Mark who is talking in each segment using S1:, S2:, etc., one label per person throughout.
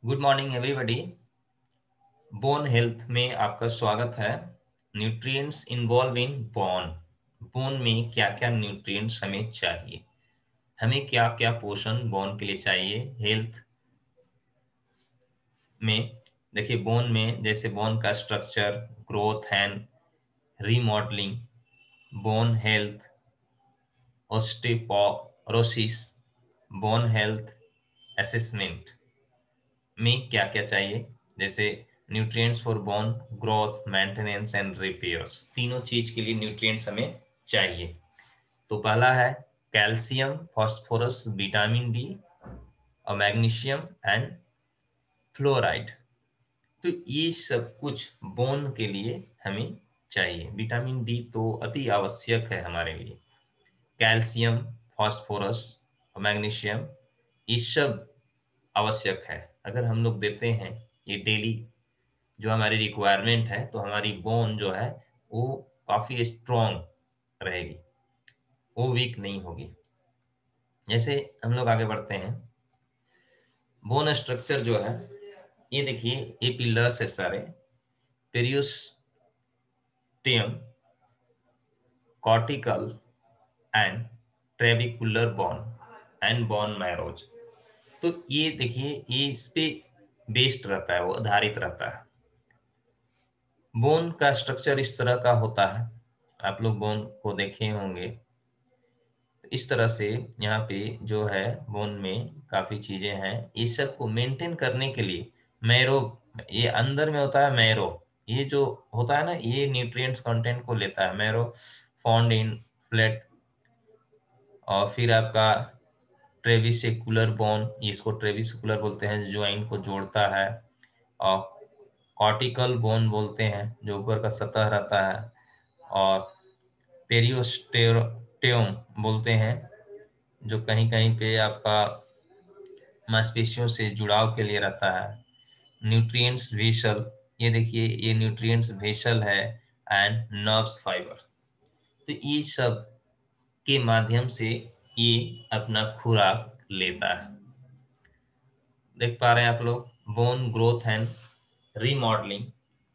S1: Good morning everybody. Bone health में आपका स्वागत है। Nutrients involve in bone. Bone में क्या क्या न्यूट्रिएंट्स हमें चाहिए, हमें क्या क्या पोषण बोन के लिए चाहिए हेल्थ में। देखिए, बोन में जैसे बोन का structure, growth and remodelling, bone health, osteoporosis, bone health assessment में क्या क्या चाहिए। जैसे nutrients for bone growth, maintenance and repairs, तीनों चीज के लिए न्यूट्रिएंट्स हमें चाहिए। तो पहला है कैल्शियम, फास्फोरस, विटामिन डी और मैग्नीशियम एंड फ्लोराइड। तो ये सब कुछ बोन के लिए हमें चाहिए। विटामिन डी तो अति आवश्यक है हमारे लिए। कैल्शियम, फास्फोरस और मैग्नीशियम, ये सब आवश्यक है। अगर हम लोग देते हैं ये डेली जो हमारी रिक्वायरमेंट है, तो हमारी बोन जो है वो काफी स्ट्रॉन्ग रहेगी, वो वीक नहीं होगी। जैसे हम लोग आगे बढ़ते हैं, बोन स्ट्रक्चर जो है, ये देखिए, ये पिलर्स है सारे। Periosteum, cortical and trabecular bone and bone marrows. तो ये देखिए, ये इस पे बेस्ड रहता है, वो आधारित रहता है। बोन का स्ट्रक्चर इस तरह का होता है, आप लोग बोन को देखे होंगे। इस तरह से यहाँ पे जो है बोन में काफी चीजें हैं। इस सब को मेंटेन करने के लिए मैरो, ये अंदर में होता है मैरो, ये जो होता है ना, ये न्यूट्रिएंट्स कंटेंट को लेता है। Marrow found in flat. और फिर आपका ट्रेविसेकुलर बोन, इसको ट्रेविसेकुलर बोलते हैं, ज्वाइंट को जोड़ता है। और कॉर्टिकल बोन बोलते हैं, जो ऊपर का सतह रहता है। और पेरियोस्टेयम बोलते हैं, जो कहीं कहीं पे आपका मांसपेशियों से जुड़ाव के लिए रहता है। न्यूट्रिएंट्स वेसल, ये देखिए, ये न्यूट्रिएंट्स वेसल है। एंड नर्व्स फाइबर, तो ये सब के माध्यम से ये अपना खुराक लेता है। देख पा रहे हैं आप लोग, bone growth and remodelling,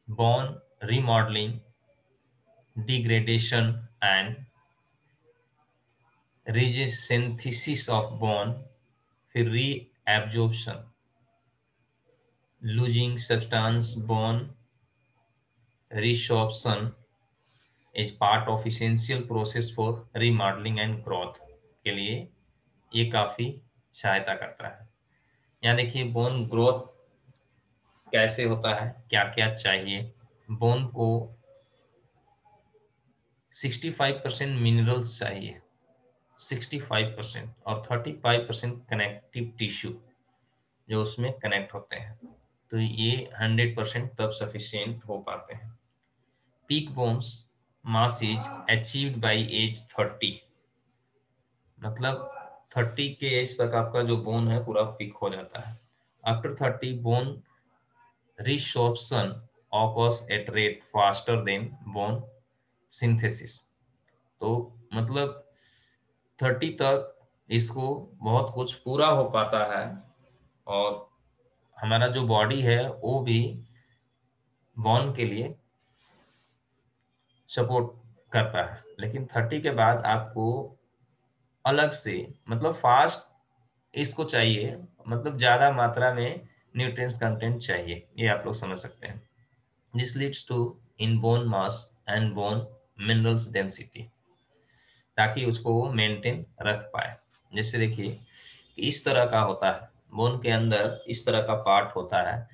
S1: bone remodelling, degradation and resynthesis of bone, फिर reabsorption, losing substance, bone resorption is part of essential process for remodeling and growth के लिए ये काफी सहायता करता है। यहाँ देखिए, बोन ग्रोथ कैसे होता है, क्या क्या चाहिए। बोन को 65% मिनरल्स चाहिए, 65%, और 35% कनेक्टिव टिश्यू जो उसमें कनेक्ट होते हैं। तो ये 100% तब सफिशिएंट हो पाते हैं। Peak bones mass is achieved by age 30, मतलब 30 के एज तक आपका जो बोन है पूरा पिक हो जाता है। After 30 bone resorption occurs at rate faster than bone synthesis. तो मतलब 30 तक इसको बहुत कुछ पूरा हो पाता है, और हमारा जो बॉडी है वो भी बोन के लिए सपोर्ट करता है। लेकिन 30 के बाद आपको अलग से, मतलब फास्ट इसको चाहिए, मतलब ज्यादा मात्रा में न्यूट्रिएंट्स कंटेंट चाहिए, ये आप लोग समझ सकते हैं। This leads to in bone mass and bone minerals density, ताकि उसको वो मेंटेन रख पाए। जैसे देखिए, इस तरह का होता है बोन के अंदर, इस तरह का पार्ट होता है।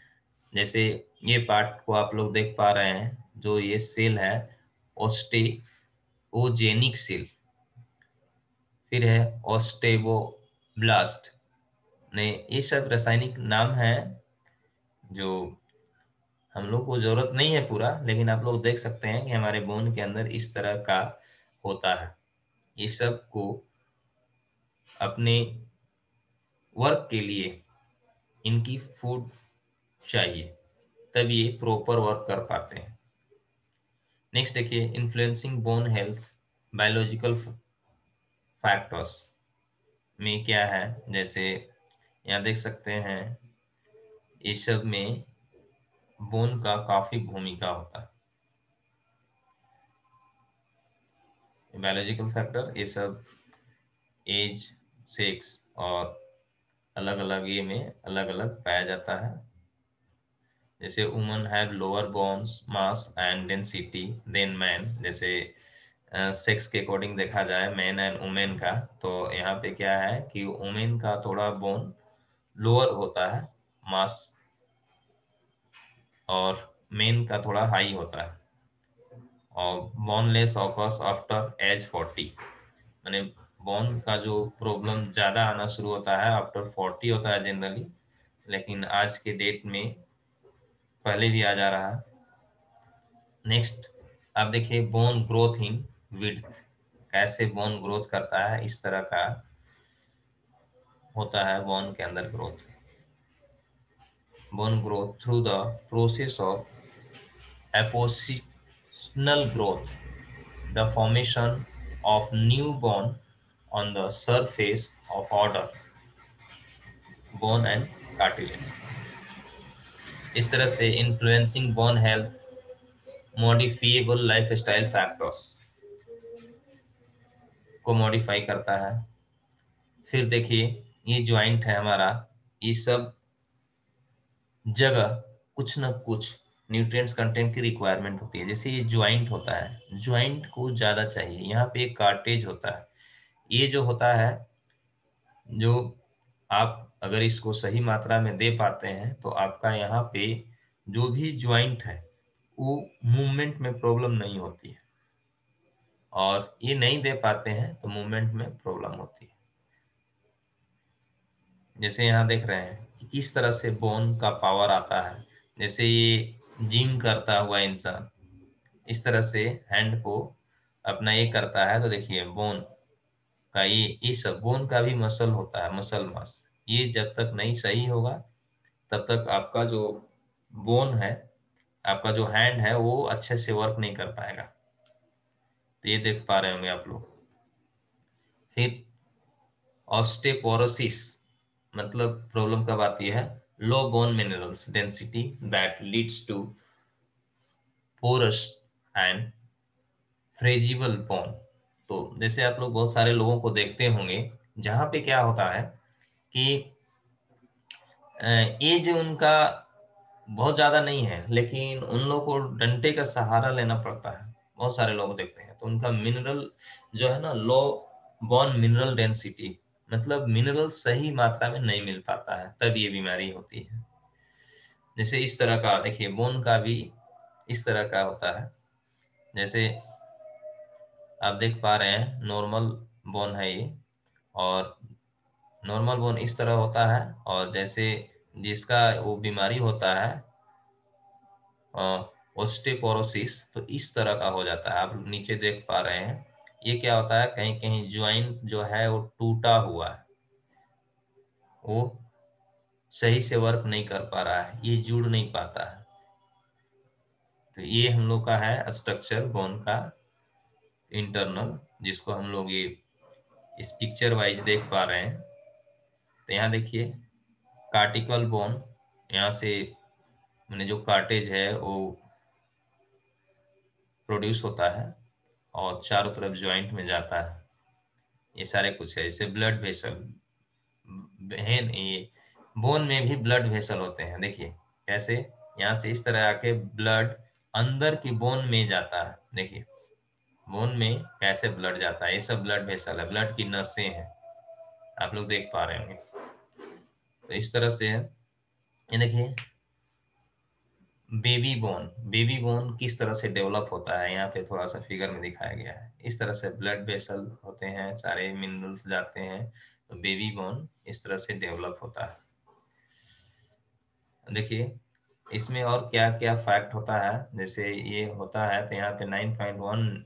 S1: जैसे ये पार्ट को आप लोग देख पा रहे हैं, जो ये सेल है ओस्टेओजेनिक सेल, फिर है ऑस्टेबोब्लास्ट ने, ये सब रासायनिक नाम है जो हम लोग को जरूरत नहीं है पूरा, लेकिन आप लोग देख सकते हैं कि हमारे बोन के अंदर इस तरह का होता है। ये सब को अपने वर्क के लिए इनकी फूड चाहिए, तब ये प्रॉपर वर्क कर पाते हैं। नेक्स्ट देखिए, influencing bone health biological factors में क्या है। जैसे यहाँ देख सकते हैं, इस सब में बोन का काफी भूमिका होता है। बायोलॉजिकल फैक्टर ये सब एज, सेक्स और अलग अलग ये में अलग अलग पाया जाता है। जैसे woman have lower bones mass and density than man, जैसे सेक्स के अकॉर्डिंग देखा जाए मैन एंड वुमेन का, तो यहाँ पे क्या है कि वुमेन का थोड़ा बोन लोअर होता है मास, और मेन का थोड़ा हाई होता है। और बोनलेस ऑकर्स आफ्टर एज 40, माने बोन का जो प्रॉब्लम ज़्यादा आना शुरू होता है आफ्टर 40 होता है जनरली, लेकिन आज के डेट में पहले भी आ जा रहा है। नेक्स्ट आप देखिए बोन ग्रोथ इन विड्थ, कैसे बोन ग्रोथ करता है, इस तरह का होता है बोन के अंदर growth. Bone growth through the process of appositional growth, the formation of new bone on the surface of outer bone and cartilage। इस तरह से influencing bone health, modifiable lifestyle factors को मॉडिफाई करता है। फिर देखिए ये ज्वाइंट है हमारा, ये सब जगह कुछ न कुछ न्यूट्रिएंट्स कंटेंट की रिक्वायरमेंट होती है। जैसे ये ज्वाइंट होता है, ज्वाइंट को ज़्यादा चाहिए, यहाँ पे एक कार्टेज होता है, ये जो होता है, जो आप अगर इसको सही मात्रा में दे पाते हैं तो आपका यहाँ पे जो भी ज्वाइंट है वो मूवमेंट में प्रॉब्लम नहीं होती है, और ये नहीं दे पाते हैं तो मूवमेंट में प्रॉब्लम होती है। जैसे यहाँ देख रहे हैं कि किस तरह से बोन का पावर आता है। जैसे ये जिम करता हुआ इंसान इस तरह से हैंड को अपना ये करता है, तो देखिए बोन का ये सब बोन का भी मसल होता है, मसल मास, ये जब तक नहीं सही होगा तब तक आपका जो बोन है, आपका जो हैंड है वो अच्छे से वर्क नहीं कर पाएगा। तो ये देख पा रहे होंगे आप लोग। फिर ऑस्टेपोरोसिस मतलब प्रॉब्लम कब आती है, low bone minerals density that leads to porous and fragile bone. तो जैसे आप लोग बहुत सारे लोगों को देखते होंगे जहाँ पे क्या होता है कि एज उनका बहुत ज्यादा नहीं है, लेकिन उन लोग को डंडे का सहारा लेना पड़ता है। बहुत सारे लोग देखते हैं तो उनका मिनरल जो है ना, लो बोन मिनरल डेंसिटी, मतलब मिनरल सही मात्रा में नहीं मिल पाता है, तब ये बीमारी होती है। जैसे इस तरह का देखिए बोन का भी इस तरह का होता है। जैसे आप देख पा रहे हैं नॉर्मल बोन है ये, और नॉर्मल बोन इस तरह होता है, और जैसे जिसका वो बीमारी होता है ओस्टेपोरोसिस, तो इस तरह का हो जाता है। आप नीचे देख पा रहे हैं ये क्या होता है, कहीं कहीं ज्वाइंट जो है वो टूटा हुआ है, वो सही से वर्क नहीं कर पा रहा है, ये जुड़ नहीं पाता है। तो ये हम लोग का है स्ट्रक्चर बोन का इंटरनल, जिसको हम लोग ये इस पिक्चर वाइज देख पा रहे हैं। तो यहाँ देखिए कार्टिकल बोन, यहाँ से मैंने जो कार्टेज है वो प्रोड्यूस होता है और चारों तरफ ज्वाइंट में जाता है। ये सारे कुछ है, जैसे ब्लड वेसल, बहन ये बोन में भी ब्लड वेसल होते हैं। देखिए कैसे यहाँ से इस तरह आके ब्लड अंदर की बोन में जाता है। देखिए बोन में कैसे ब्लड जाता है, ये सब ब्लड वेसल है, ब्लड की नसें हैं, आप लोग देख पा रहे होंगे। तो इस तरह से है। ये देखिए बेबी बोन किस तरह से डेवलप होता है, यहाँ पे थोड़ा सा फिगर में दिखाया गया है। इस तरह से ब्लड वेसल होते हैं, सारे मिनरल्स जाते हैं, तो बेबी बोन इस तरह से डेवलप होता है। देखिए इसमें और क्या क्या फैक्ट होता है, जैसे ये होता है तो यहाँ पे 9.1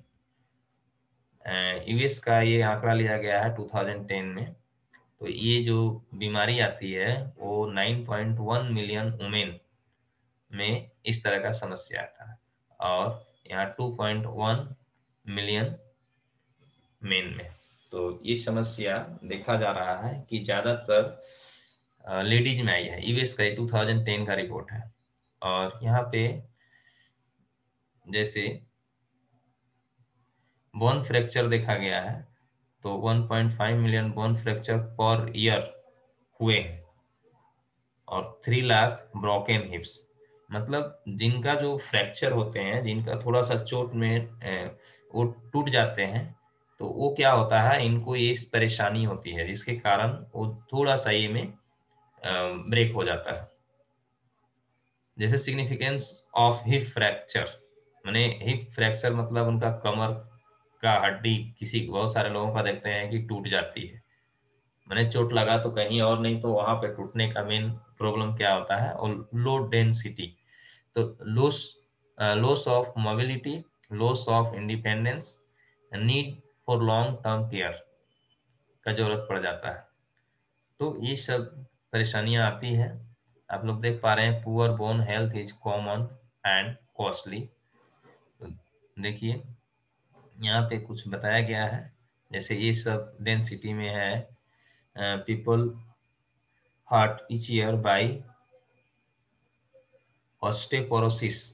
S1: यूएस का ये आंकड़ा लिया गया है 2010 में। तो ये जो बीमारी आती है वो 9.1 मिलियन वुमेन में इस तरह का समस्या आता है, और यहाँ 2.1 मिलियन मेन में। तो ये समस्या देखा जा रहा है कि ज्यादातर लेडीज में आई है, यूएस का 2010 का रिपोर्ट है। और यहाँ पे जैसे बोन फ्रैक्चर देखा गया है, तो 1.5 million bone fracture per year हुए हैं और 3 लाख ब्रोकन हिप्स। मतलब जिनका जो फ्रैक्चर होते हैं, जिनका थोड़ा सा चोट में वो टूट जाते हैं, तो वो क्या होता है, इनको ये परेशानी होती है जिसके कारण वो थोड़ा सा ये में ब्रेक हो जाता है। जैसे सिग्निफिकेंस ऑफ हिप फ्रैक्चर, माने हिप फ्रैक्चर मतलब उनका कमर का हड्डी किसी बहुत सारे लोगों का देखते हैं कि टूट जाती है। मैंने चोट लगा तो कहीं और नहीं, तो वहां पे टूटने का मेन प्रॉब्लम क्या होता है, और लो डेंसिटी। तो loss loss of mobility, loss of independence, need for long term care का जरूरत पड़ जाता है। तो ये सब परेशानियां आती है। आप लोग देख पा रहे हैं, poor bone health is common and costly. तो देखिए यहाँ पे कुछ बताया गया है, जैसे ये सब डेंसिटी में है, people hurt each year by osteoporosis,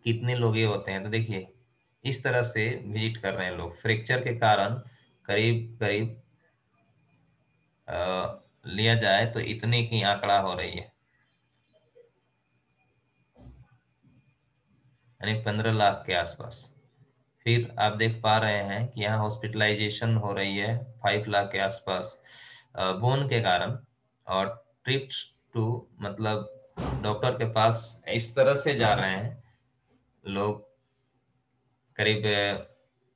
S1: कितने लोग ये होते हैं। तो देखिए इस तरह से विजिट कर रहे हैं लोग, फ्रैक्चर के कारण करीब करीब लिया जाए तो इतने की आंकड़ा हो रही है, यानी 15 लाख के आसपास। फिर आप देख पा रहे हैं कि यहाँ हॉस्पिटलाइजेशन हो रही है 5 लाख के आसपास बोन के कारण। और ट्रिप्स टू, मतलब डॉक्टर के पास इस तरह से जा रहे हैं लोग, करीब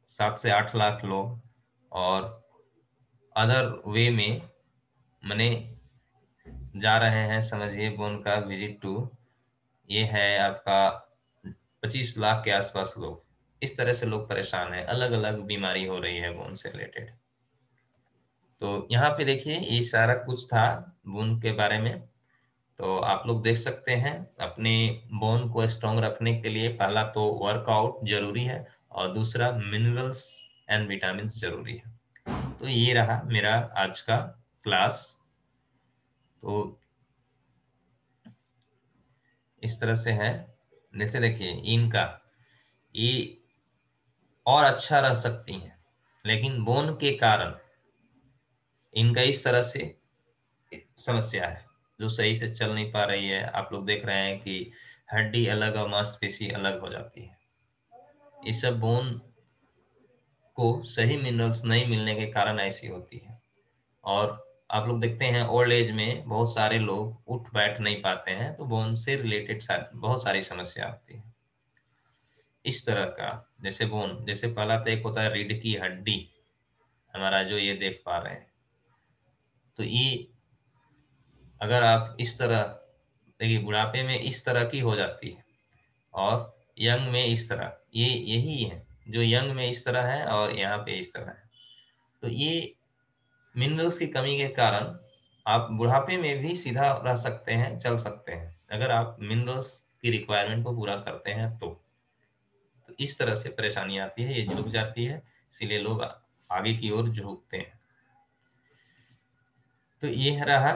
S1: 7 से 8 लाख लोग। और अदर वे में मने जा रहे हैं, समझिए बोन का विजिट टू, ये है आपका 25 लाख के आसपास लोग। इस तरह से लोग परेशान हैं, अलग अलग बीमारी हो रही है बोन से रिलेटेड। तो यहाँ पे देखिए ये सारा कुछ था बोन के बारे में। तो आप लोग देख सकते हैं, अपने बोन को स्ट्रॉन्ग रखने के लिए पहला तो वर्कआउट जरूरी है, और दूसरा मिनरल्स एंड विटामिन जरूरी है। तो ये रहा मेरा आज का क्लास। तो इस तरह से है, जैसे देखिए इनका ये और अच्छा रह सकती हैं, लेकिन बोन के कारण इनका इस तरह से समस्या है, जो सही से चल नहीं पा रही है। आप लोग देख रहे हैं कि हड्डी अलग और मांसपेशी अलग हो जाती है। ये सब बोन को सही मिनरल्स नहीं मिलने के कारण ऐसी होती है। और आप लोग देखते हैं ओल्ड एज में बहुत सारे लोग उठ बैठ नहीं पाते हैं, तो बोन से रिलेटेड बहुत सारी समस्या आती है। इस तरह का जैसे बोन, जैसे पहला तो एक होता है रीढ़ की हड्डी, हमारा जो ये देख पा रहे हैं, तो ये अगर आप इस तरह देखिए, बुढ़ापे में इस तरह की हो जाती है, और यंग में इस तरह, ये यही है जो यंग में इस तरह है और यहाँ पे इस तरह है। तो ये मिनरल्स की कमी के कारण आप बुढ़ापे में भी सीधा रह सकते हैं, चल सकते हैं, अगर आप मिनरल्स की रिक्वायरमेंट को पूरा करते हैं तो इस तरह से परेशानी आती है, ये झुक जाती है, इसीलिए लोग आगे की ओर झुकते हैं। तो ये रहा।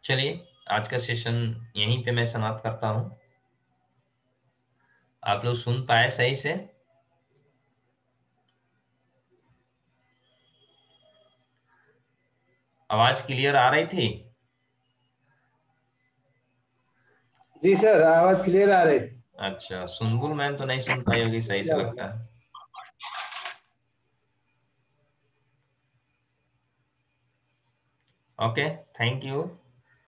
S1: चलिए आज का सेशन यहीं पे मैं समाप्त करता हूँ। आप लोग सुन पाए सही से? आवाज क्लियर आ रही थी?
S2: जी सर, आवाज क्लियर आ रही।
S1: अच्छा, सुनगुल मैम तो नहीं सुन पाई होगी सही से लगता है। Okay, thank you.